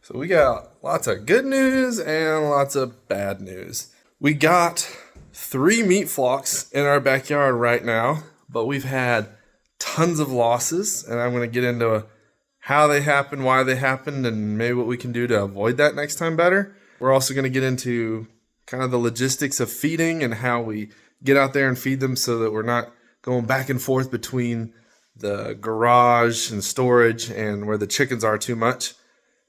So we got lots of good news and lots of bad news. We got 3 meat flocks in our backyard right now, but we've had tons of losses, and I'm going to get into how they happened, why they happened, and maybe what we can do to avoid that next time better. We're also going to get into kind of the logistics of feeding and how we get out there and feed them so that we're not going back and forth between the garage and storage and where the chickens are too much.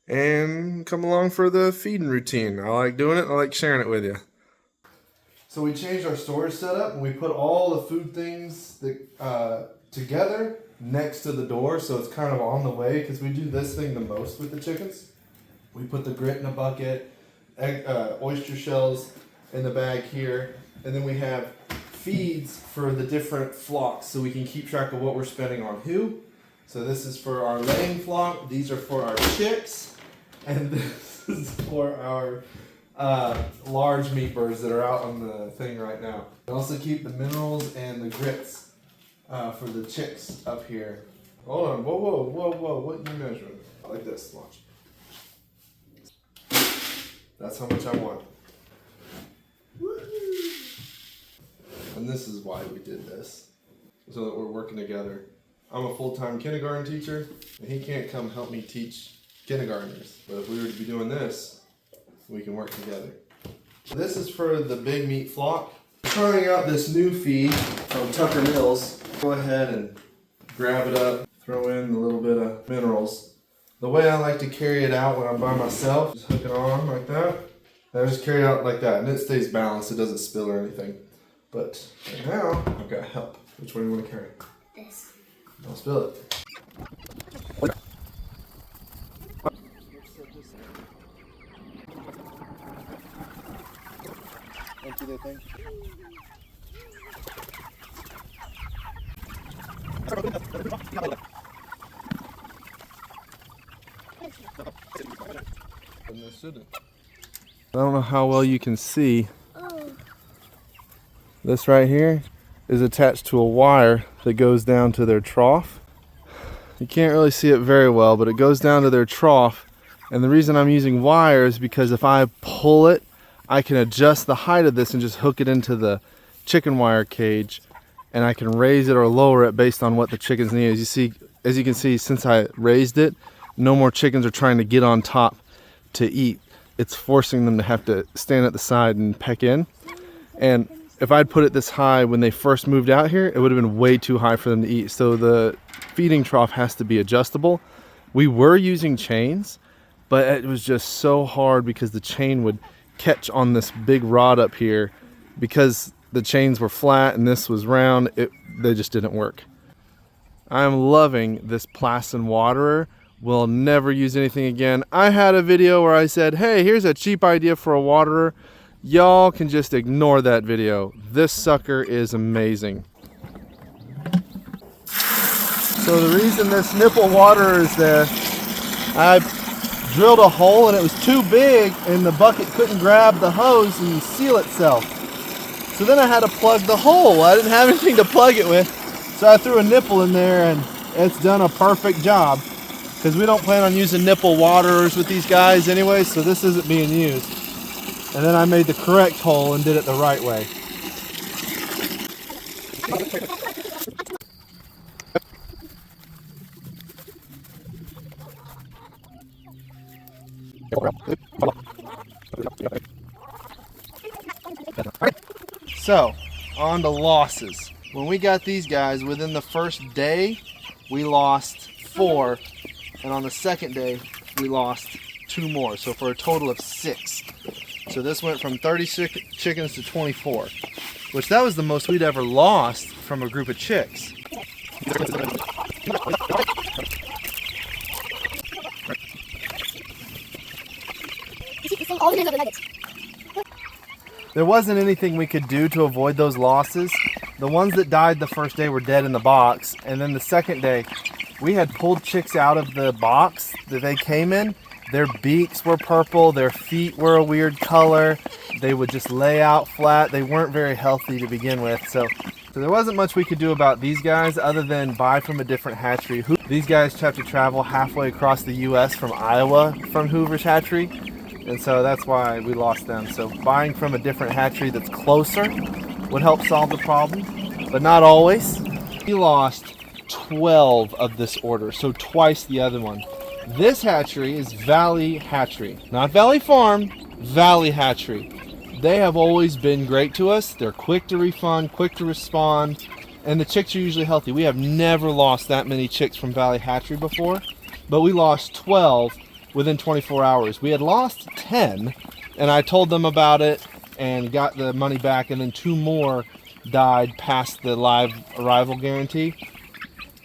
And come along for the feeding routine. I like doing it. I like sharing it with you. So we changed our storage setup and we put all the food things that, together next to the door, so it's kind of on the way, because we do this thing the most with the chickens. We put the grit in a bucket, oyster shells in the bag here, and then we have feeds for the different flocks so we can keep track of what we're spending on who. So this is for our laying flock, these are for our chicks, and this is for our large meat birds that are out on the thing right now. We also keep the minerals and the grits for the chicks up here. Hold on, whoa, what are you measuring? Like this, watch. That's how much I want. And this is why we did this, so that we're working together. I'm a full-time kindergarten teacher, and he can't come help me teach kindergartners. But if we were to be doing this, we can work together. This is for the big meat flock. Trying out this new feed from Tucker Mills. Go ahead and grab it up, throw in a little bit of minerals. The way I like to carry it out when I'm by myself, just hook it on like that. I just carry it out like that, and it stays balanced. It doesn't spill or anything. But right now, I've got help. Which one do you want to carry? This. Don't spill it. Empty that thing. I don't know how well you can see. This right here is attached to a wire that goes down to their trough. You can't really see it very well, but it goes down to their trough. And the reason I'm using wire is because if I pull it, I can adjust the height of this and just hook it into the chicken wire cage, and I can raise it or lower it based on what the chickens need. As you can see, since I raised it, no more chickens are trying to get on top to eat. It's forcing them to have to stand at the side and peck in. And if I'd put it this high when they first moved out here, it would have been way too high for them to eat. So the feeding trough has to be adjustable. We were using chains, but it was just so hard because the chain would catch on this big rod up here. Because the chains were flat and this was round, they just didn't work. I'm loving this Plasson waterer. We'll never use anything again. I had a video where I said, hey, here's a cheap idea for a waterer. Y'all can just ignore that video. This sucker is amazing. So the reason this nipple waterer is there, I drilled a hole and it was too big and the bucket couldn't grab the hose and seal itself. So then I had to plug the hole. I didn't have anything to plug it with. So I threw a nipple in there and it's done a perfect job. Because we don't plan on using nipple waterers with these guys anyway, so this isn't being used. And then I made the correct hole and did it the right way. So, on to losses. When we got these guys, within the first day, we lost 4. And on the second day, we lost 2 more. So for a total of 6. So this went from 36 chickens to 24. Which that was the most we'd ever lost from a group of chicks. There wasn't anything we could do to avoid those losses. The ones that died the first day were dead in the box. And then the second day, we had pulled chicks out of the box that they came in. Their beaks were purple, their feet were a weird color. They would just lay out flat. They weren't very healthy to begin with. So So there wasn't much we could do about these guys other than buy from a different hatchery. These guys have to travel halfway across the U.S. from Iowa from Hoover's hatchery, and so that's why we lost them. So buying from a different hatchery that's closer would help solve the problem, but not always. We lost 12 of this order, so twice the other one. This hatchery is Valley Hatchery, not Valley Farm, Valley Hatchery. They have always been great to us. They're quick to refund, quick to respond, and the chicks are usually healthy. We have never lost that many chicks from Valley Hatchery before, but we lost 12 within 24 hours. We had lost 10, and I told them about it and got the money back, and then 2 more died past the live arrival guarantee.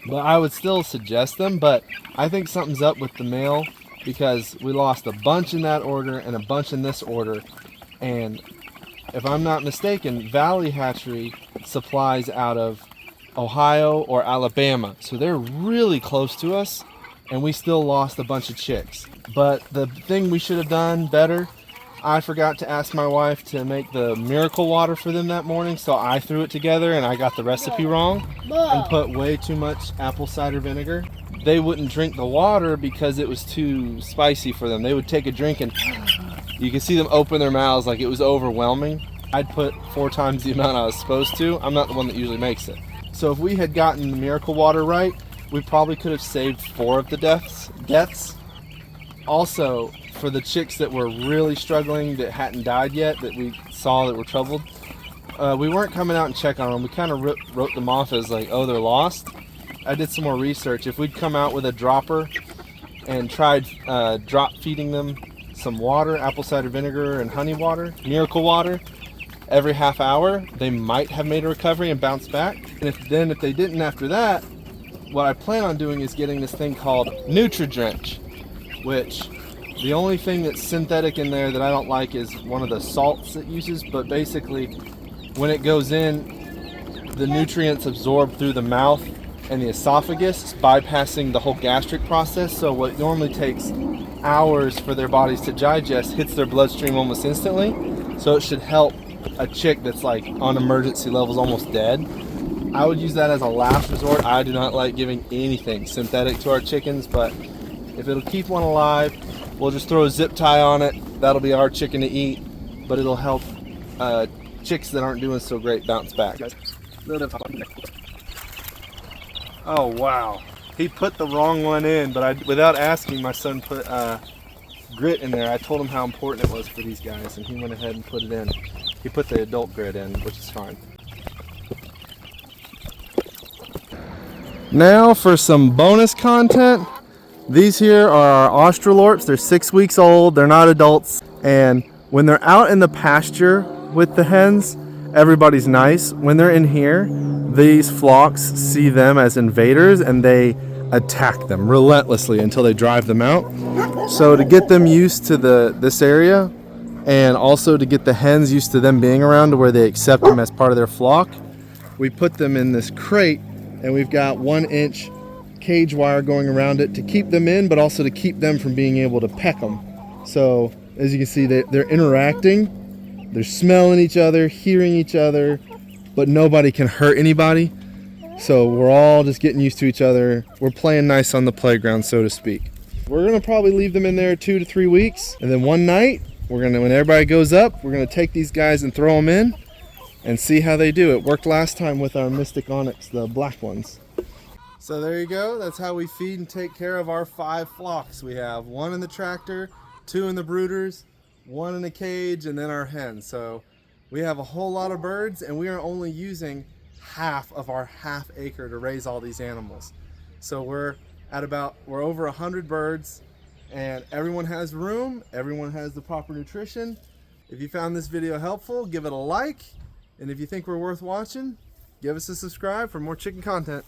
But I would still suggest them, but I think something's up with the male because we lost a bunch in that order and a bunch in this order. And if I'm not mistaken, Valley Hatchery supplies out of Ohio or Alabama. So they're really close to us, and we still lost a bunch of chicks. But the thing we should have done better, I forgot to ask my wife to make the miracle water for them that morning, so I threw it together and I got the recipe wrong and put way too much apple cider vinegar. They wouldn't drink the water because it was too spicy for them. They would take a drink and you could see them open their mouths like it was overwhelming. I'd put 4 times the amount I was supposed to. I'm not the one that usually makes it. So if we had gotten the miracle water right, we probably could have saved 4 of the deaths. Also, for the chicks that were really struggling that hadn't died yet, that we saw that were troubled, we weren't coming out and check on them. We kind of wrote them off as like, oh, they're lost. I did some more research. If we'd come out with a dropper and tried drop feeding them some water, apple cider vinegar and honey water, miracle water, every half hour, they might have made a recovery and bounced back. And if they didn't after that, what I plan on doing is getting this thing called Nutri Drench, which the only thing that's synthetic in there that I don't like is one of the salts it uses, but basically when it goes in, the nutrients absorb through the mouth and the esophagus, bypassing the whole gastric process. So what normally takes hours for their bodies to digest hits their bloodstream almost instantly. So it should help a chick that's like on emergency levels, almost dead. I would use that as a last resort. I do not like giving anything synthetic to our chickens, but if it'll keep one alive, we'll just throw a zip tie on it. That'll be our chicken to eat, but it'll help chicks that aren't doing so great bounce back. Oh wow, he put the wrong one in, but without asking, my son put grit in there. I told him how important it was for these guys, and he went ahead and put it in. He put the adult grit in, which is fine. Now for some bonus content. These here are our Australorps. They're 6 weeks old. They're not adults. And when they're out in the pasture with the hens, everybody's nice. When they're in here, these flocks see them as invaders and they attack them relentlessly until they drive them out. So to get them used to this area, and also to get the hens used to them being around to where they accept them as part of their flock, we put them in this crate, and we've got 1-inch cage wire going around it to keep them in, but also to keep them from being able to peck them. So as you can see, they're interacting, they're smelling each other, hearing each other, but nobody can hurt anybody. So we're all just getting used to each other. We're playing nice on the playground, so to speak. We're gonna probably leave them in there 2 to 3 weeks, and then one night, when everybody goes up, we're gonna take these guys and throw them in and see how they do. It worked last time with our Mystic Onyx, the black ones. So there you go. That's how we feed and take care of our 5 flocks. We have 1 in the tractor, 2 in the brooders, 1 in a cage, and then our hens. So we have a whole lot of birds, and we are only using half of our half acre to raise all these animals. So we're over 100 birds, and everyone has room, everyone has the proper nutrition. If you found this video helpful, give it a like, and if you think we're worth watching, give us a subscribe for more chicken content.